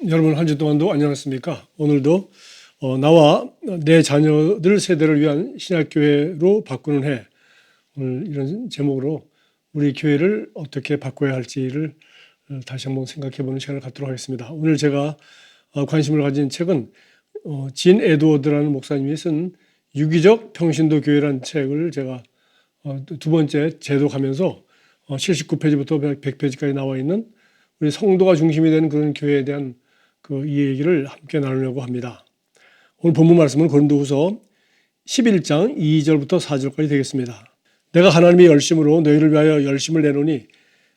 여러분 한 주 동안도 안녕하십니까? 오늘도 나와 내 자녀들 세대를 위한 신약교회로 바꾸는 해, 오늘 이런 제목으로 우리 교회를 어떻게 바꿔야 할지를 다시 한번 생각해보는 시간을 갖도록 하겠습니다. 오늘 제가 관심을 가진 책은 진 에드워드라는 목사님이 쓴 유기적 평신도 교회라는 책을 제가 두 번째 재독하면서 79페이지부터 100페이지까지 나와 있는 우리 성도가 중심이 되는 그런 교회에 대한 이 얘기를 함께 나누려고 합니다. 오늘 본문 말씀은 고린도후서 11장 2절부터 4절까지 되겠습니다. 내가 하나님의 열심으로 너희를 위하여 열심을 내노니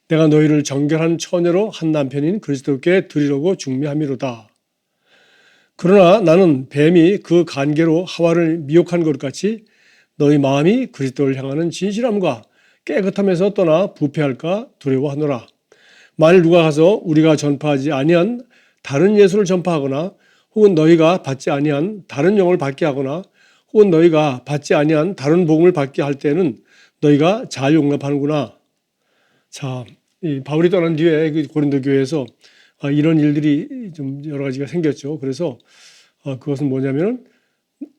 내가 너희를 정결한 처녀로 한 남편인 그리스도께 드리려고 중매함이로다. 그러나 나는 뱀이 그 간계로 하와를 미혹한 것 같이 너희 마음이 그리스도를 향하는 진실함과 깨끗함에서 떠나 부패할까 두려워하노라. 만일 누가 가서 우리가 전파하지 아니한 다른 예수를 전파하거나 혹은 너희가 받지 아니한 다른 영을 받게 하거나 혹은 너희가 받지 아니한 다른 복음을 받게 할 때는 너희가 잘 용납하는구나. 자, 이 바울이 떠난 뒤에 고린도 교회에서 이런 일들이 좀 여러 가지가 생겼죠. 그래서 그것은 뭐냐면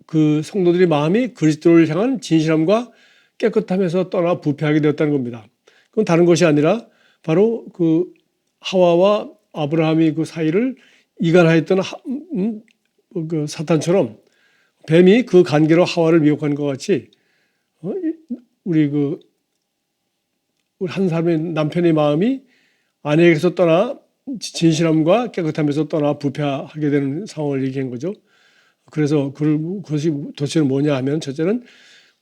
그 성도들의 마음이 그리스도를 향한 진실함과 깨끗함에서 떠나 부패하게 되었다는 겁니다. 그건 다른 것이 아니라 바로 그 하와와 아브라함이 그 사이를 이간하였던 그 사탄처럼 뱀이 그 관계로 하와를 미혹한 것 같이 우리 한 사람의 남편의 마음이 아내에게서 떠나 진실함과 깨끗함에서 떠나 부패하게 되는 상황을 얘기한 거죠. 그래서 그것이 도대체 뭐냐 하면 첫째는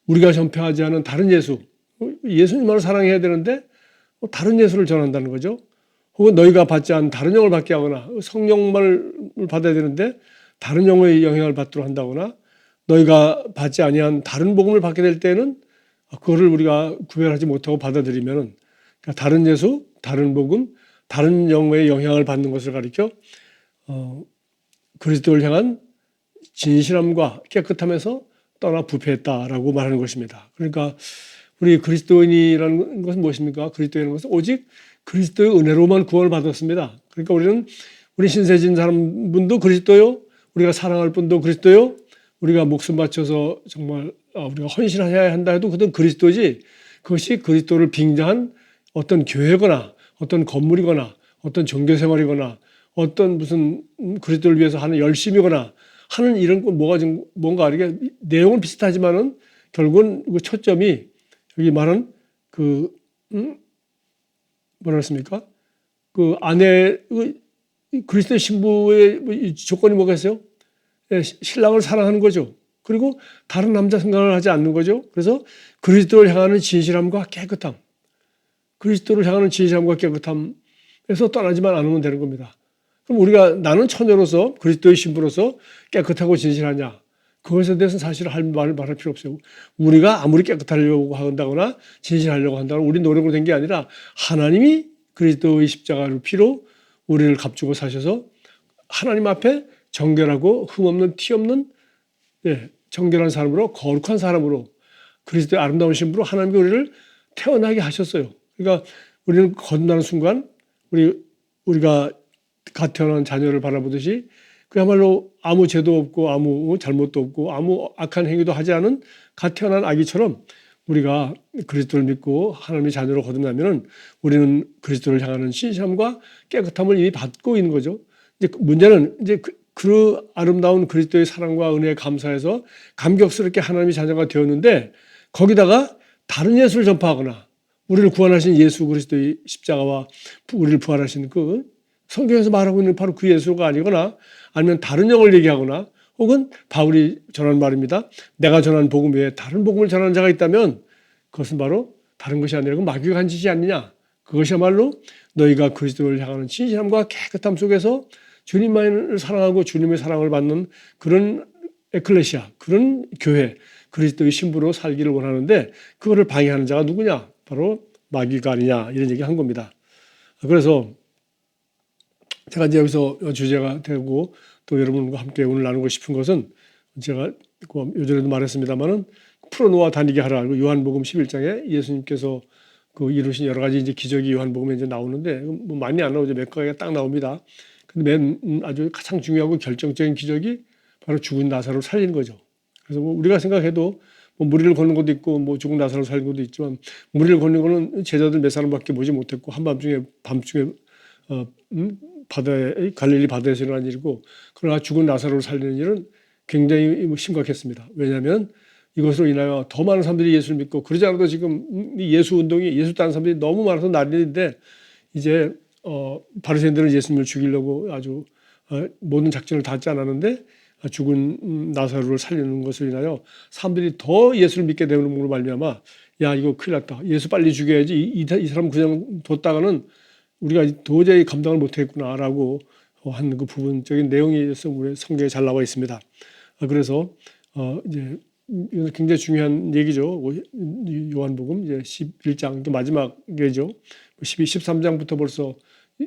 우리가 전파하지 않은 다른 예수, 예수님만을 사랑해야 되는데 다른 예수를 전한다는 거죠. 혹은 너희가 받지 않은 다른 영을 받게 하거나 성령만을 받아야 되는데 다른 영의 영향을 받도록 한다거나 너희가 받지 아니한 다른 복음을 받게 될 때는 그거를 우리가 구별하지 못하고 받아들이면 그러니까 다른 예수, 다른 복음, 다른 영의 영향을 받는 것을 가리켜 그리스도를 향한 진실함과 깨끗함에서 떠나 부패했다라고 말하는 것입니다. 그러니까 우리 그리스도인이라는 것은 무엇입니까? 그리스도인이라는 것은 오직 그리스도의 은혜로만 구원을 받았습니다. 그러니까 우리 신세진 사람분도 그리스도요. 우리가 사랑할 분도 그리스도요. 우리가 목숨 바쳐서 정말 우리가 헌신해야 한다 해도 그것은 그리스도지 그것이 그리스도를 빙자한 어떤 교회거나 어떤 건물이거나 어떤 종교생활이거나 어떤 무슨 그리스도를 위해서 하는 열심이거나 하는 이런 건 뭔가 이렇게 내용은 비슷하지만은 결국은 그 초점이 여기 말한 뭐라 했습니까? 그 아내 그리스도의 신부의 조건이 뭐겠어요? 신랑을 사랑하는 거죠. 그리고 다른 남자 생각을 하지 않는 거죠. 그래서 그리스도를 향하는 진실함과 깨끗함, 그리스도를 향하는 진실함과 깨끗함에서 떠나지만 않으면 되는 겁니다. 그럼 우리가 나는 처녀로서 그리스도의 신부로서 깨끗하고 진실하냐? 그것에 대해서는 사실 말할 필요 없어요. 우리가 아무리 깨끗하려고 한다거나 진실하려고 한다거나 우리 노력으로 된 게 아니라 하나님이 그리스도의 십자가를 피로 우리를 값주고 사셔서 하나님 앞에 정결하고 흠없는 티 없는 정결한 사람으로 거룩한 사람으로 그리스도의 아름다운 신부로 하나님이 우리를 태어나게 하셨어요. 그러니까 우리는 거듭나는 순간 우리가 갓 태어난 자녀를 바라보듯이 그야말로 아무 죄도 없고 아무 잘못도 없고 아무 악한 행위도 하지 않은 갓 태어난 아기처럼 우리가 그리스도를 믿고 하나님의 자녀로 거듭나면 우리는 그리스도를 향하는 신실함과 깨끗함을 이미 받고 있는 거죠. 이제 문제는 이제 그 아름다운 그리스도의 사랑과 은혜에 감사해서 감격스럽게 하나님의 자녀가 되었는데 거기다가 다른 예수를 전파하거나 우리를 구원하신 예수 그리스도의 십자가와 우리를 부활하신 그 성경에서 말하고 있는 바로 그 예수가 아니거나 아니면 다른 영을 얘기하거나 혹은 바울이 전한 말입니다. 내가 전한 복음 외에 다른 복음을 전하는 자가 있다면 그것은 바로 다른 것이 아니라 마귀가 한 짓이 아니냐. 그것이야말로 너희가 그리스도를 향하는 진실함과 깨끗함 속에서 주님만을 사랑하고 주님의 사랑을 받는 그런 에클레시아, 그런 교회, 그리스도의 신부로 살기를 원하는데 그거를 방해하는 자가 누구냐? 바로 마귀가 아니냐 이런 얘기 한 겁니다. 그래서 제가 이제 여기서 주제가 되고 또 여러분과 함께 오늘 나누고 싶은 것은 제가 요전에도 말했습니다만은 풀어놓아 다니게 하라. 요한복음 11장에 예수님께서 이루신 여러 가지 이제 기적이 요한복음에 이제 나오는데 뭐 많이 안 나오죠. 몇 가지가 딱 나옵니다. 근데 아주 가장 중요하고 결정적인 기적이 바로 죽은 나사로를 살리는 거죠. 그래서 뭐 우리가 생각해도 뭐 무리를 걷는 것도 있고 뭐 죽은 나사로를 살린 것도 있지만 무리를 걷는 거는 제자들 몇 사람밖에 보지 못했고 밤중에 바다에 갈릴리 바다에서 일어난 일이고, 그러나 죽은 나사로를 살리는 일은 굉장히 심각했습니다. 왜냐하면 이것으로 인하여 더 많은 사람들이 예수를 믿고, 그러지 않아도 지금 예수 운동이, 예수 따르는 사람들이 너무 많아서 난리인데, 이제 바리새인들은 예수님을 죽이려고 아주 모든 작전을 다 짰지 않았는데 죽은 나사로를 살리는 것을 인하여 사람들이 더 예수를 믿게 되는 걸로 말미암아, 야 이거 큰일 났다, 예수 빨리 죽여야지, 이 사람 그냥 뒀다가는 우리가 도저히 감당을 못하겠구나라고 한 그 부분적인 내용이 우리 성경에 잘 나와 있습니다. 그래서 이제 이건 굉장히 중요한 얘기죠. 요한복음 이제 11장 마지막이죠. 13장부터 벌써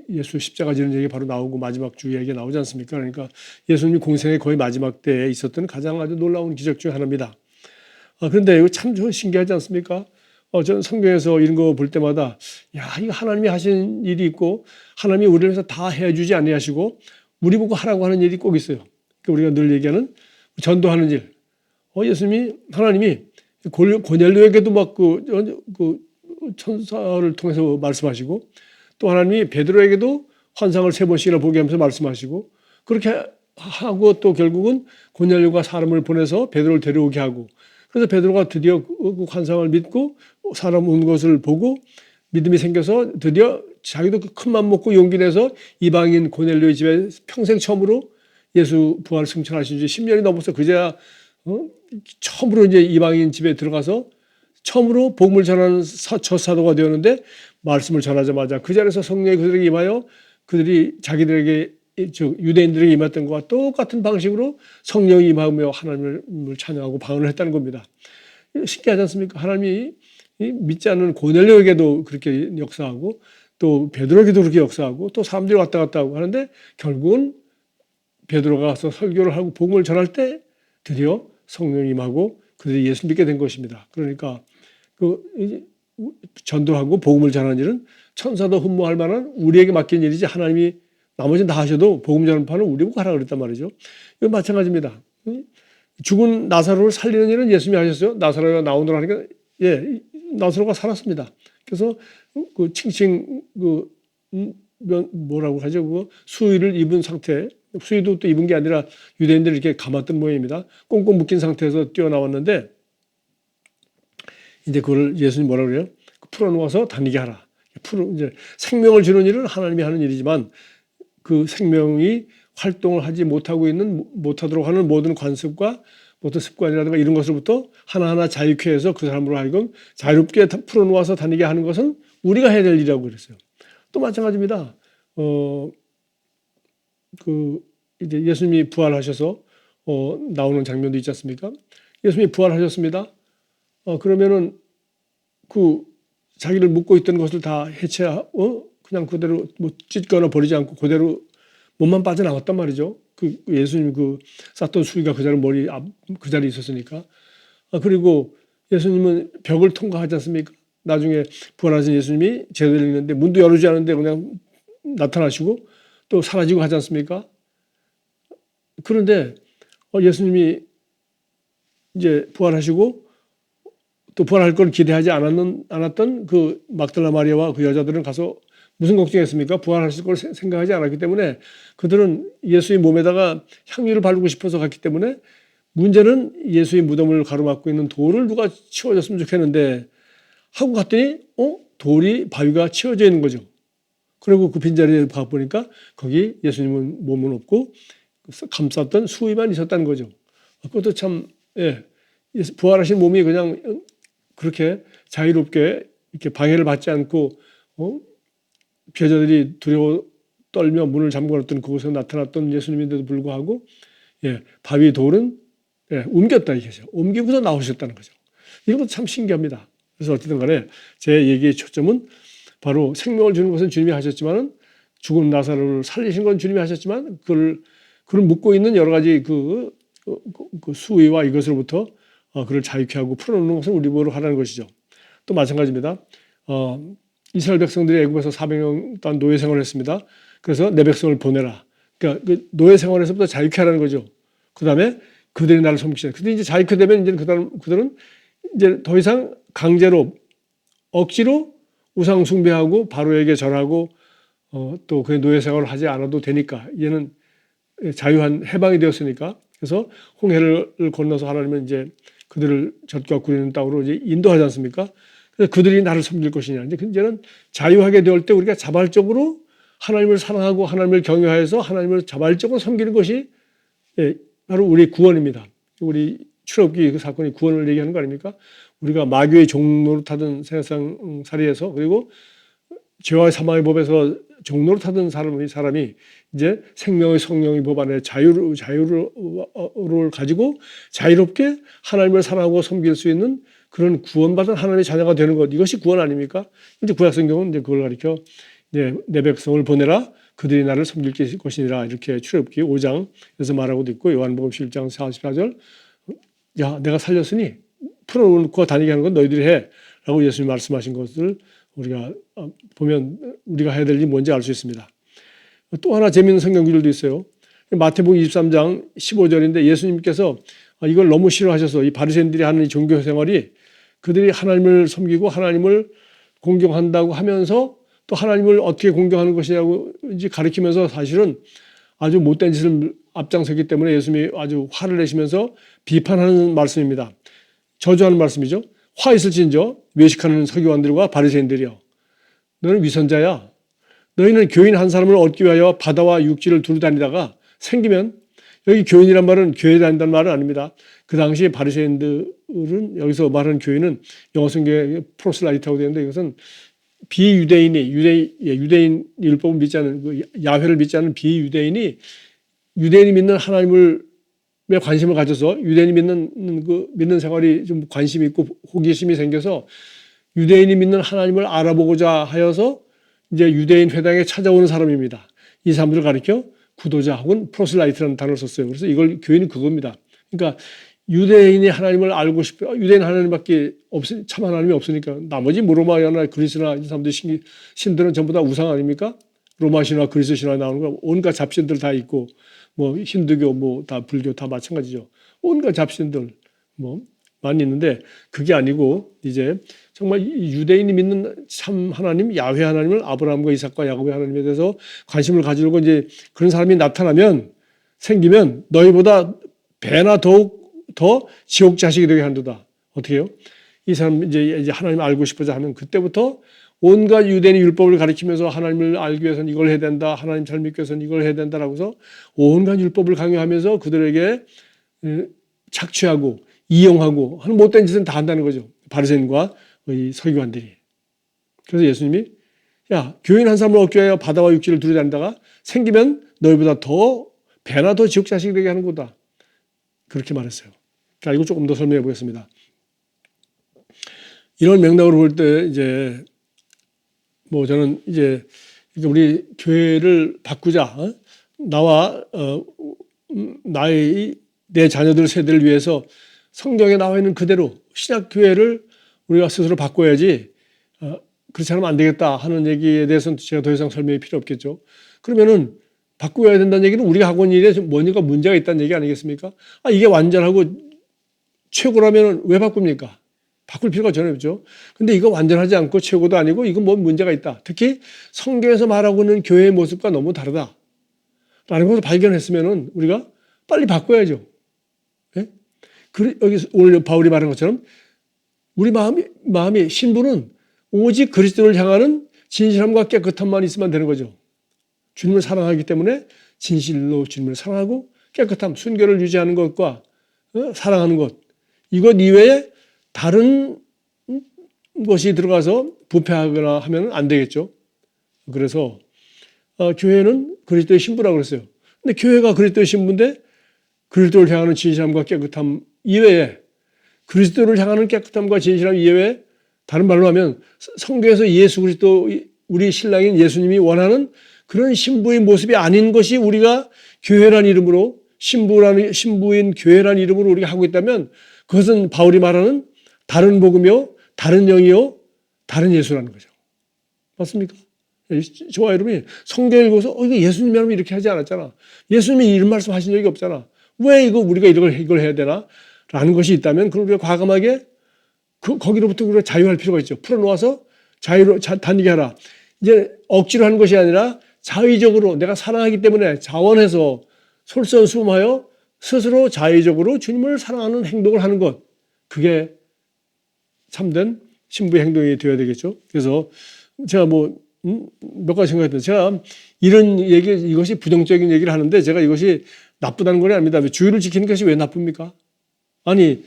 예수 십자가 지는 얘기 바로 나오고 마지막 주 얘기 나오지 않습니까? 그러니까 예수님 공생의 거의 마지막 때에 있었던 가장 아주 놀라운 기적 중 하나입니다. 그런데 이거 참 신기하지 않습니까? 저는 성경에서 이런 거 볼 때마다, 야, 이거 하나님이 하신 일이 있고 하나님이 우리를 위해서 다 해주지 아니하시고 우리 보고 하라고 하는 일이 꼭 있어요. 우리가 늘 얘기하는 전도하는 일. 예수님이, 하나님이 고넬료에게도 막 그 천사를 통해서 말씀하시고, 또 하나님이 베드로에게도 환상을 3번씩이나 보게 하면서 말씀하시고, 그렇게 하고 또 결국은 고넬료가 사람을 보내서 베드로를 데려오게 하고, 그래서 베드로가 드디어 그 환상을 믿고 사람 온 것을 보고 믿음이 생겨서 드디어 자기도 큰 맘 먹고 용기 내서 이방인 고넬료의 집에 평생 처음으로 예수 부활 승천하신 지 10년이 넘어서 그제야 처음으로 이제 이방인 집에 들어가서 처음으로 복음을 전하는 첫 사도가 되었는데, 말씀을 전하자마자 그 자리에서 성령이 그들에게 임하여 그들이 자기들에게, 유대인들에게 임했던 것과 똑같은 방식으로 성령이 임하며 하나님을 찬양하고 방언을 했다는 겁니다. 신기하지 않습니까? 하나님이 믿지 않는 고넬료에게도 그렇게 역사하고 또 베드로에게도 그렇게 역사하고 또 사람들이 왔다 갔다 하고 하는데, 결국은 베드로가 가서 설교를 하고 복음을 전할 때 드디어 성령이 임하고 그들이 예수 믿게 된 것입니다. 그러니까 그 전도하고 복음을 전하는 일은 천사도 흠모할 만한 우리에게 맡긴 일이지, 하나님이 나머지는 다 하셔도 복음 전파는 우리 보고 하라 그랬단 말이죠. 이건 마찬가지입니다. 죽은 나사로를 살리는 일은 예수님이 하셨어요. 나사로가 나오느라 하니까, 예, 나사로가 살았습니다. 그래서 그 칭칭 뭐라고 하죠? 그 수의를 입은 상태, 수의도 또 입은 게 아니라 유대인들이 이렇게 감았던 모양입니다. 꽁꽁 묶인 상태에서 뛰어나왔는데, 이제 그걸 예수님 뭐라고 그래요? 풀어놓아서 다니게 하라. 이제 생명을 주는 일은 하나님이 하는 일이지만 그 생명이 활동을 하지 못하도록 하는 모든 관습과 모든 습관이라든가 이런 것으로부터 하나하나 자유케 해서 그 사람으로 하여금 자유롭게 풀어놓아서 다니게 하는 것은 우리가 해야 될 일이라고 그랬어요. 또 마찬가지입니다. 이제 예수님이 부활하셔서 나오는 장면도 있지 않습니까? 예수님이 부활하셨습니다. 그러면은 자기를 묶고 있던 것을 다 그냥 그대로 뭐 찢거나 버리지 않고 그대로 몸만 빠져나왔단 말이죠. 예수님 쌌던 수위가 그 자리에 있었으니까. 그리고 예수님은 벽을 통과하지 않습니까? 나중에 부활하신 예수님이 제자들이 있는데 문도 열어주지 않는데 그냥 나타나시고 또 사라지고 하지 않습니까? 그런데 예수님이 이제 부활하시고 또 부활할 걸 기대하지 않았던 그 막달라 마리아와 그 여자들은 가서 무슨 걱정했습니까? 부활하실 걸 생각하지 않았기 때문에 그들은 예수의 몸에다가 향유를 바르고 싶어서 갔기 때문에, 문제는 예수의 무덤을 가로막고 있는 돌을 누가 치워줬으면 좋겠는데 하고 갔더니 바위가 치워져 있는 거죠. 그리고 그 빈자리에 가보니까 거기 예수님은 몸은 없고 감쌌던 수의만 있었다는 거죠. 그것도 참, 예, 부활하신 몸이 그냥 그렇게 자유롭게 이렇게 방해를 받지 않고 제자들이 두려워 떨며 문을 잠궈놨던 그곳에 나타났던 예수님인데도 불구하고, 예, 바위 돌은, 예, 옮겼다 이거죠. 옮기고서 나오셨다는 거죠. 이것도 참 신기합니다. 그래서 어쨌든 간에 제 얘기의 초점은 바로 생명을 주는 것은 주님이 하셨지만, 죽은 나사로를 살리신 건 주님이 하셨지만, 그를 묶고 있는 여러 가지 그 수위와 이것으로부터 그를 자유케 하고 풀어놓는 것은 우리 보러 하라는 것이죠. 또 마찬가지입니다. 이스라엘 백성들이 애굽에서 400년 동안 노예 생활을 했습니다. 그래서 내 백성을 보내라. 그러니까 그 노예 생활에서부터 자유케 하라는 거죠. 그 다음에 그들이 나를 섬기기 시작. 근데 이제 자유케 되면 이제 그들은 이제 더 이상 강제로 억지로 우상 숭배하고 바로에게 절하고 또 그 노예 생활을 하지 않아도 되니까 얘는 자유한 해방이 되었으니까 그래서 홍해를 건너서 하나님은 이제 그들을 젖과 구리는 땅으로 이제 인도하지 않습니까? 그래서 그들이 나를 섬길 것이냐. 이제는 자유하게 되올 때 우리가 자발적으로 하나님을 사랑하고 하나님을 경외하여서 하나님을 자발적으로 섬기는 것이 바로 우리 구원입니다. 우리 출애굽기 그 사건이 구원을 얘기하는 거 아닙니까? 우리가 마귀의 종노릇하던 세상 살이에서 그리고 죄와 사망의 법에서 종노릇하던 사람이 이제 생명의 성령의 법 안에 자유를 가지고 자유롭게 하나님을 사랑하고 섬길 수 있는 그런 구원받은 하나님의 자녀가 되는 것, 이것이 구원 아닙니까? 이제 구약 성경은 이제 그걸 가리켜 이제 내 백성을 보내라 그들이 나를 섬길 것이니라 이렇게 출애굽기 5장에서 말하고도 있고 요한복음 7장 44절 야 내가 살렸으니 풀어놓고 다니게 하는 건 너희들이 해라고 예수님이 말씀하신 것을 우리가 보면 우리가 해야 될 일이 뭔지 알 수 있습니다. 또 하나 재미있는 성경 구절도 있어요. 마태복음 23장 15절인데 예수님께서 이걸 너무 싫어하셔서 이 바리새인들이 하는 이 종교 생활이 그들이 하나님을 섬기고 하나님을 공경한다고 하면서 또 하나님을 어떻게 공경하는 것이냐고 가르치면서 사실은 아주 못된 짓을 앞장서기 때문에 예수님이 아주 화를 내시면서 비판하는 말씀입니다. 저주하는 말씀이죠. 화 있을진저 외식하는 서기관들과 바리새인들이여 너는 위선자야. 너희는 교인 한 사람을 얻기 위하여 바다와 육지를 두루 다니다가 생기면 여기 교인이란 말은 교회 다닌다는 말은 아닙니다. 그 당시 바리새인들은 여기서 말하는 교인은 영어 성경에 프로슬라이트라고 되는데 이것은 비유대인이 유대인 율법을 믿지 않은 야훼를 믿지 않은 비유대인이 유대인이 믿는 하나님을 왜 관심을 가져서 유대인이 믿는 생활이 좀 관심이 있고 호기심이 생겨서 유대인이 믿는 하나님을 알아보고자 하여서 이제 유대인 회당에 찾아오는 사람입니다. 이 사람들을 가리켜 구도자 혹은 프로슬라이트라는 단어를 썼어요. 그래서 이걸 교인이 그겁니다. 그러니까 유대인이 하나님을 알고 싶어 유대인 하나님밖에 참 하나님이 없으니까 나머지 로마나 그리스나 이 사람들 신들은 전부 다 우상 아닙니까? 로마 신화, 그리스 신화 나오는 거 온갖 잡신들 다 있고 뭐 힌두교 뭐 다 불교 다 마찬가지죠. 온갖 잡신들 뭐 많이 있는데 그게 아니고 이제 정말 유대인이 믿는 참 하나님 야훼 하나님을 아브라함과 이삭과 야곱의 하나님에 대해서 관심을 가지려고 이제 그런 사람이 나타나면 생기면 너희보다 배나 더 지옥 자식이 되게 한도다. 어떻게 해요? 이 사람 이제 하나님을 알고 싶어서 하면 그때부터 온갖 유대인의 율법을 가리키면서 하나님을 알기 위해서는 이걸 해야 된다. 하나님 잘 믿기 위해서는 이걸 해야 된다라고 해서 온갖 율법을 강요하면서 그들에게 착취하고 이용하고 하는 못된 짓은 다 한다는 거죠. 바리새인과 이 서기관들이. 그래서 예수님이 야 교인 한 사람을 얻기 위하여 바다와 육지를 두루 다니다가 생기면 너희보다 더 배나 더 지옥 자식이 되게 하는 거다. 그렇게 말했어요. 자, 이거 조금 더 설명해 보겠습니다. 이런 맥락으로 볼 때 이제 뭐 저는 이제 우리 교회를 바꾸자. 나와 내 자녀들 세대를 위해서 성경에 나와 있는 그대로 신약 교회를 우리가 스스로 바꿔야지 그렇지 않으면 안 되겠다 하는 얘기에 대해서는 제가 더 이상 설명이 필요 없겠죠. 그러면은 바꾸어야 된다는 얘기는 우리가 하고 있는 일에 뭔가 문제가 있다는 얘기 아니겠습니까? 이게 완전하고 최고라면 왜 바꿉니까? 바꿀 필요가 전혀 없죠. 근데 이거 완전하지 않고 최고도 아니고 이건 뭐 문제가 있다. 특히 성경에서 말하고 있는 교회의 모습과 너무 다르다. 라는 것을 발견했으면은 우리가 빨리 바꿔야죠. 네? 여기 오늘 바울이 말한 것처럼 우리 마음이 신부는 오직 그리스도를 향하는 진실함과 깨끗함만 있으면 되는 거죠. 주님을 사랑하기 때문에 진실로 주님을 사랑하고 깨끗함, 순결을 유지하는 것과 사랑하는 것 이것 이외에 다른 것이 들어가서 부패하거나 하면 안 되겠죠. 그래서 교회는 그리스도의 신부라고 그랬어요. 근데 교회가 그리스도의 신부인데 그리스도를 향하는 진실함과 깨끗함 이외에 그리스도를 향하는 깨끗함과 진실함 이외에 다른 말로 하면 성경에서 예수 그리스도 우리 신랑인 예수님이 원하는 그런 신부의 모습이 아닌 것이 우리가 교회란 이름으로 신부인 교회란 이름으로 우리가 하고 있다면 그것은 바울이 말하는 다른 복음이요, 다른 영이요, 다른 예수라는 거죠. 맞습니까? 저와 여러분이 성경 읽어서 이거 예수님이 하면 이렇게 하지 않았잖아. 예수님이 이런 말씀 하신 적이 없잖아. 왜 우리가 이걸 해야 되나? 라는 것이 있다면 그걸 우리가 과감하게 거기로부터 우리가 자유할 필요가 있죠. 풀어놓아서 다니게 하라. 이제 억지로 하는 것이 아니라 자의적으로 내가 사랑하기 때문에 자원해서 솔선수범하여 스스로 자의적으로 주님을 사랑하는 행동을 하는 것. 그게 참된 신부의 행동이 되어야 되겠죠. 그래서 제가 몇 가지 생각했는데 제가 이런 이것이 부정적인 얘기를 하는데 제가 이것이 나쁘다는 건 아닙니다. 주의를 지키는 것이 왜 나쁩니까? 아니,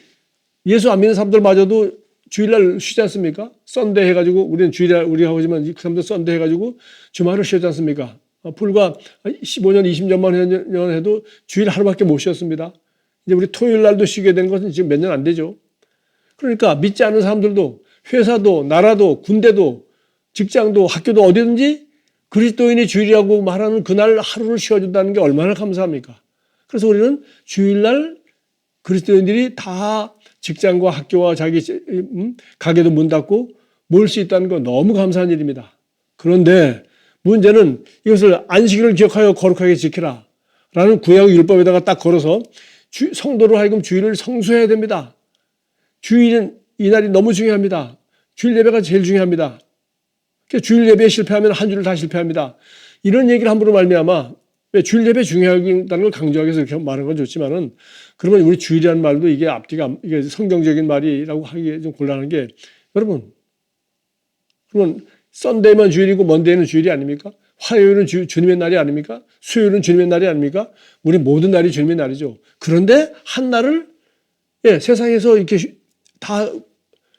예수 안 믿는 사람들마저도 주일날 쉬지 않습니까? 썬데이 해가지고 우리는 주일날 우리가 하지만 그 사람들 썬데이 해가지고 주말을 쉬지 않습니까? 불과 15년, 20년만 해도 주일 하루밖에 못 쉬었습니다. 이제 우리 토요일 날도 쉬게 된 것은 지금 몇 년 안 되죠. 그러니까 믿지 않는 사람들도 회사도 나라도 군대도 직장도 학교도 어디든지 그리스도인이 주일이라고 말하는 그날 하루를 쉬어준다는 게 얼마나 감사합니까? 그래서 우리는 주일날 그리스도인들이 다 직장과 학교와 자기 가게도 문 닫고 모일 수 있다는 건 너무 감사한 일입니다. 그런데 문제는 이것을 안식일을 기억하여 거룩하게 지키라 라는 구약 율법에다가 딱 걸어서 성도로 하여금 주일을 성수해야 됩니다. 주일은 이날이 너무 중요합니다. 주일 예배가 제일 중요합니다. 주일 예배에 실패하면 한 주를 다 실패합니다. 이런 얘기를 함부로 말미암아 주일 예배 중요하다는 걸 강조하기 위해서 이렇게 말하는 건 좋지만은 그러면 우리 주일이라는 말도 이게 앞뒤가 이게 성경적인 말이라고 하기 좀 곤란한 게 여러분 그러면 썬데이만 주일이고 먼데이는 주일이 아닙니까? 화요일은 주님의 날이 아닙니까? 수요일은 주님의 날이 아닙니까? 우리 모든 날이 주님의 날이죠. 그런데 한 날을 세상에서 이렇게 다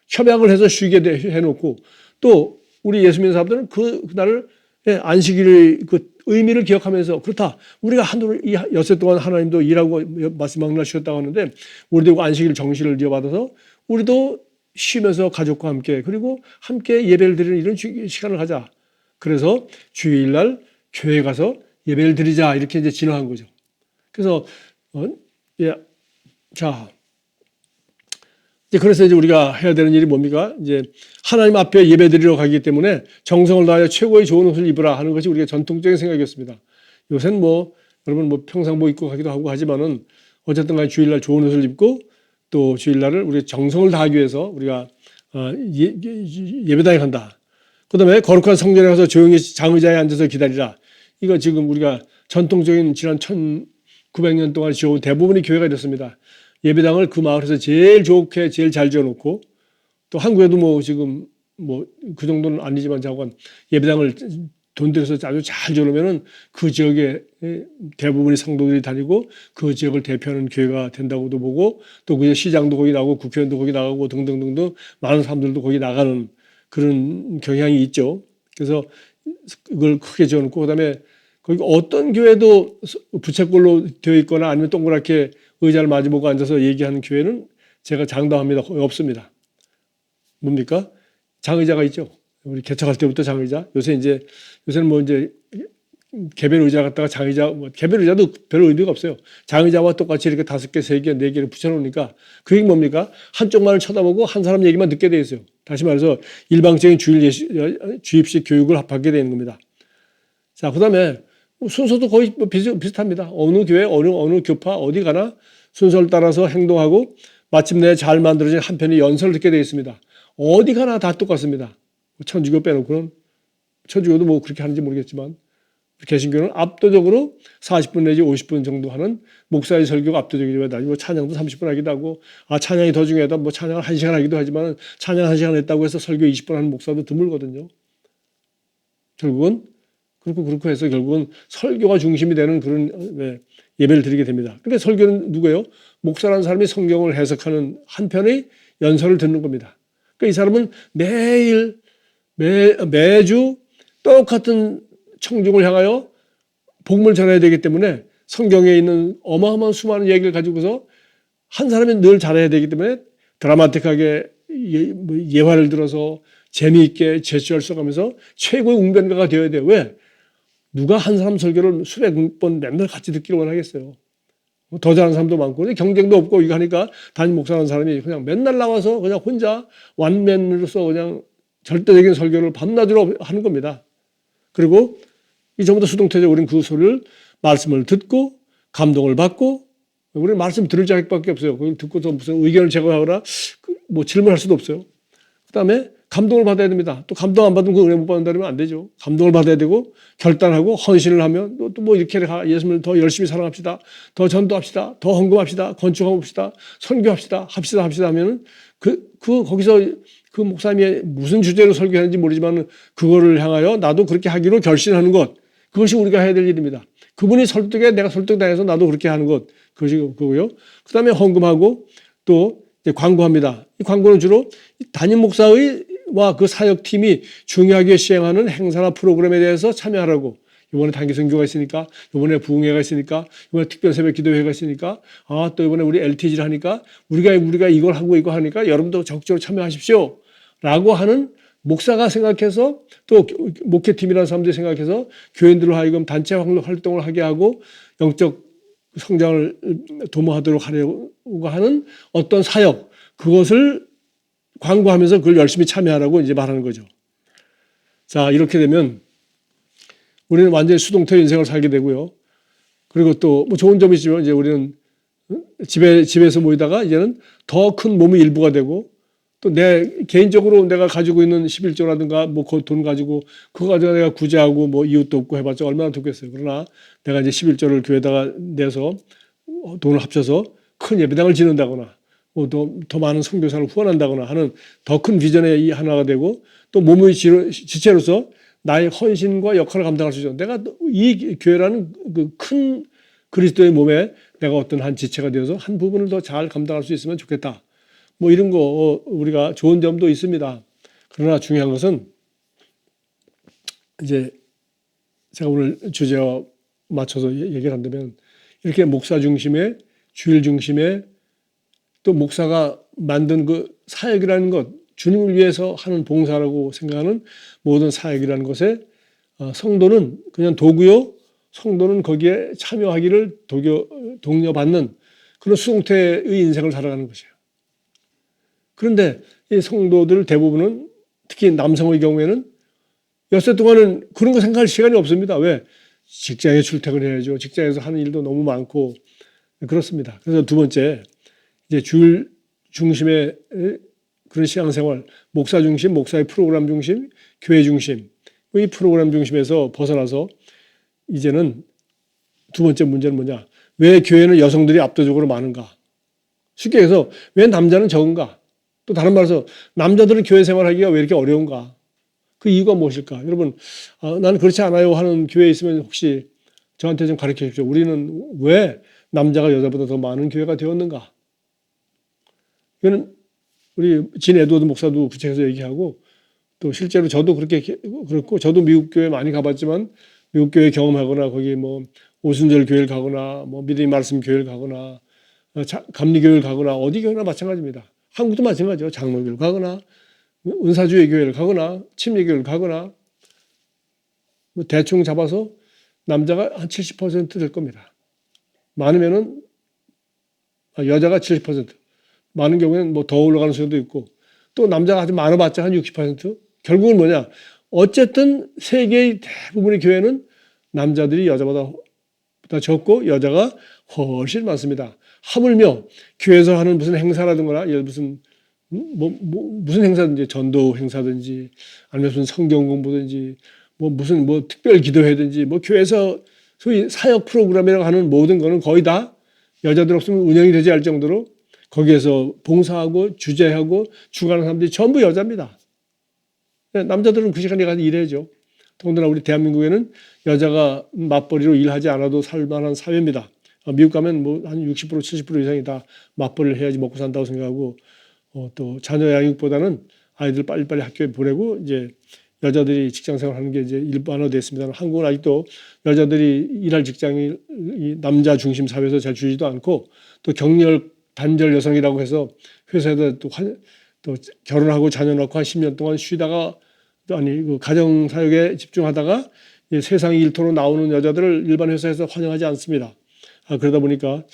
협약을 해서 쉬게 해놓고 또 우리 예수 믿는 사람들은 그 날을 안식일의 그 의미를 기억하면서 그렇다. 우리가 한동안 엿새 동안 하나님도 일하고 마지막 날 쉬었다고 하는데 우리도 안식일 정시를 이어받아서 우리도 쉬면서 가족과 함께 그리고 함께 예배를 드리는 이런 시간을 가자. 그래서 주일날 교회 가서 예배를 드리자 이렇게 이제 진화한 거죠. 그래서 그래서 이제 우리가 해야 되는 일이 뭡니까? 이제 하나님 앞에 예배 드리러 가기 때문에 정성을 다하여 최고의 좋은 옷을 입으라 하는 것이 우리가 전통적인 생각이었습니다. 요새는 여러분 평상 입고 가기도 하고 하지만은 어쨌든 간에 주일날 좋은 옷을 입고 또 주일날을 우리 정성을 다하기 위해서 우리가 예배당에 간다. 그다음에 거룩한 성전에 가서 조용히 장의자에 앉아서 기다리라. 이거 지금 우리가 전통적인 지난 1900년 동안 지어온 대부분의 교회가 이렇습니다. 예배당을 그 마을에서 제일 좋게 제일 잘 지어놓고 또 한국에도 지금 그 정도는 아니지만 자관 예배당을 돈 들여서 아주 잘 지어놓으면은 그 지역에 대부분의 성도들이 다니고 그 지역을 대표하는 교회가 된다고도 보고 또 그 시장도 거기 나가고 국회의원도 거기 나가고 등등등등 많은 사람들도 거기 나가는 그런 경향이 있죠. 그래서 그걸 크게 지어놓고 그다음에 거기 어떤 교회도 부채꼴로 되어 있거나 아니면 동그랗게 의자를 마주보고 앉아서 얘기하는 교회는 제가 장담합니다. 거의 없습니다. 뭡니까? 장의자가 있죠. 우리 개척할 때부터 장의자. 요새는 이제 개별 의자 갖다가 장의자, 개별 의자도 별 의미가 없어요. 장의자와 똑같이 이렇게 5개, 3개, 4개를 붙여놓으니까 그 얘기 뭡니까? 한쪽만을 쳐다보고 한 사람 얘기만 듣게 돼 있어요. 다시 말해서 일방적인 주입식 교육을 받게 되는 겁니다. 자, 그 다음에 순서도 거의 비슷합니다. 어느 교회, 어느 교파, 어디 가나 순서를 따라서 행동하고 마침내 잘 만들어진 한 편의 연설을 듣게 되어 있습니다. 어디 가나 다 똑같습니다. 천주교 빼놓고는 천주교도 그렇게 하는지 모르겠지만 개신교는 압도적으로 40분 내지 50분 정도 하는 목사의 설교가 압도적이지만 찬양도 30분 하기도 하고 찬양이 더 중요하다 찬양을 1시간 하기도 하지만 찬양 1시간 했다고 해서 설교 20분 하는 목사도 드물거든요. 결국은 그렇고 해서 결국은 설교가 중심이 되는 그런 예배를 드리게 됩니다. 그런데 설교는 누구예요? 목사라는 사람이 성경을 해석하는 한 편의 연설을 듣는 겁니다. 그러니까 이 사람은 매주 똑같은 청중을 향하여 복음을 전해야 되기 때문에 성경에 있는 어마어마한 수많은 얘기를 가지고서 한 사람이 늘 잘해야 되기 때문에 드라마틱하게 예화를 들어서 재미있게 제스처를 써가면서 최고의 웅변가가 되어야 돼요. 왜? 누가 한 사람 설교를 수백 번 맨날 같이 듣기를 원하겠어요. 더 잘하는 사람도 많고 경쟁도 없고 이거 하니까 담임 목사라는 사람이 그냥 맨날 나와서 그냥 혼자 완맨으로서 그냥 절대적인 설교를 밤낮으로 하는 겁니다. 그리고 이 전부 다 수동태죠. 우리는 그 소리를 말씀을 듣고 감동을 받고 우리는 말씀 들을 자격밖에 없어요. 그걸 듣고서 무슨 의견을 제공하거나 뭐 질문할 수도 없어요. 그다음에 감동을 받아야 됩니다. 또 감동 안 받으면 그 은혜 못 받는다 그러면 안 되죠. 감동을 받아야 되고 결단하고 헌신을 하면 또 뭐 이렇게 예수님을 더 열심히 사랑합시다. 더 전도합시다. 더 헌금합시다. 건축합시다. 선교합시다. 합시다 하면은 거기서 그 목사님이 무슨 주제로 설교하는지 모르지만 그거를 향하여 나도 그렇게 하기로 결심하는 것. 그것이 우리가 해야 될 일입니다. 그분이 설득해 내가 설득당해서 나도 그렇게 하는 것. 그것이 그거고요. 그다음에 헌금하고 또 이제 광고합니다. 이 광고는 주로 담임 목사와 그 사역팀이 중요하게 시행하는 행사나 프로그램에 대해서 참여하라고. 이번에 단기 선교가 있으니까, 이번에 부흥회가 있으니까, 이번에 특별 새벽 기도회가 있으니까, 또 이번에 우리 LTG를 하니까, 우리가 이걸 하고 이거 하니까 여러분도 적극적으로 참여하십시오. 라고 하는 목사가 생각해서 또 목회팀이라는 사람들이 생각해서 교인들로 하여금 단체 활동을 하게 하고 영적 성장을 도모하도록 하려고 하는 어떤 사역, 그것을 광고하면서 그걸 열심히 참여하라고 이제 말하는 거죠. 자, 이렇게 되면 우리는 완전히 수동태 인생을 살게 되고요. 그리고 또 뭐 좋은 점이 있지만 이제 우리는 집에서 모이다가 이제는 더 큰 몸의 일부가 되고 또 내 개인적으로 내가 가지고 있는 11조라든가 뭐 그 돈 가지고 그거 가지고 내가 구제하고 뭐 이웃도 없고 해봤자 얼마나 좋겠어요. 그러나 내가 이제 11조를 교회에다가 내서 돈을 합쳐서 큰 예배당을 짓는다거나 뭐 더 많은 선교사를 후원한다거나 하는 더 큰 비전의 하나가 되고 또 몸의 지체로서 나의 헌신과 역할을 감당할 수 있죠. 내가 이 교회라는 그 큰 그리스도의 몸에 내가 어떤 한 지체가 되어서 한 부분을 더 잘 감당할 수 있으면 좋겠다. 뭐 이런 거 우리가 좋은 점도 있습니다. 그러나 중요한 것은 이제 제가 오늘 주제와 맞춰서 얘기를 한다면 이렇게 목사 중심의 주일 중심의 또 목사가 만든 그 사역이라는 것 주님을 위해서 하는 봉사라고 생각하는 모든 사역이라는 것에 성도는 그냥 도구요. 성도는 거기에 참여하기를 독려받는 그런 수동태의 인생을 살아가는 것이에요. 그런데 이 성도들 대부분은 특히 남성의 경우에는 엿새 동안은 그런 거 생각할 시간이 없습니다. 왜? 직장에 출퇴근해야죠. 직장에서 하는 일도 너무 많고 그렇습니다. 그래서 두 번째 이제 주일 중심의 그런 신앙생활, 목사 중심, 목사의 프로그램 중심, 교회 중심 이 프로그램 중심에서 벗어나서 이제는 두 번째 문제는 뭐냐? 왜 교회는 여성들이 압도적으로 많은가? 쉽게 해서 왜 남자는 적은가? 또 다른 말해서 남자들은 교회 생활하기가 왜 이렇게 어려운가? 그 이유가 무엇일까? 여러분 나는 그렇지 않아요 하는 교회에 있으면 혹시 저한테 좀 가르쳐 주십시오. 우리는 왜 남자가 여자보다 더 많은 교회가 되었는가? 이거는 우리 진 에드워드 목사도 구체적으로 얘기하고 또 실제로 저도 그렇고 저도 미국 교회 많이 가봤지만 미국 교회 경험하거나 거기 뭐 오순절 교회를 가거나 뭐 믿음의 말씀 교회를 가거나 감리교회를 가거나 어디 교회나 마찬가지입니다. 한국도 마찬가지죠. 장로교회를 가거나 은사주의 교회를 가거나 침례교회를 가거나 뭐 대충 잡아서 남자가 한 70% 될 겁니다. 많으면은 여자가 70%, 많은 경우에는 뭐 더 올라가는 수도 있고 또 남자가 아주 많아봤자 한 60%. 결국은 뭐냐? 어쨌든 세계의 대부분의 교회는 남자들이 여자보다 적고 여자가 훨씬 많습니다. 하물며 교회에서 하는 무슨 행사라든가 무슨 무슨 행사든지 전도 행사든지 아니면 무슨 성경 공부든지 무슨 특별 기도회든지 교회에서 소위 사역 프로그램이라고 하는 모든 거는 거의 다 여자들 없으면 운영이 되지 않을 정도로 거기에서 봉사하고 주재하고 주관하는 사람들이 전부 여자입니다. 남자들은 그 시간에 가서 일해야죠. 더군다나 우리 대한민국에는 여자가 맞벌이로 일하지 않아도 살만한 사회입니다. 미국 가면 한 60% 70% 이상이 다 맞벌이를 해야지 먹고 산다고 생각하고 또 자녀 양육보다는 아이들 빨리빨리 학교에 보내고 이제 여자들이 직장 생활하는 게 이제 일반화됐습니다. 한국은 아직도 여자들이 일할 직장이 남자 중심 사회에서 잘 주지도 않고 또 경력 단절 여성이라고 해서 회사에다 또 결혼하고 자녀 낳고 한 10년 동안 쉬다가 그 가정 사역에 집중하다가 세상 일터로 나오는 여자들을 일반 회사에서 환영하지 않습니다. 그러다 보니까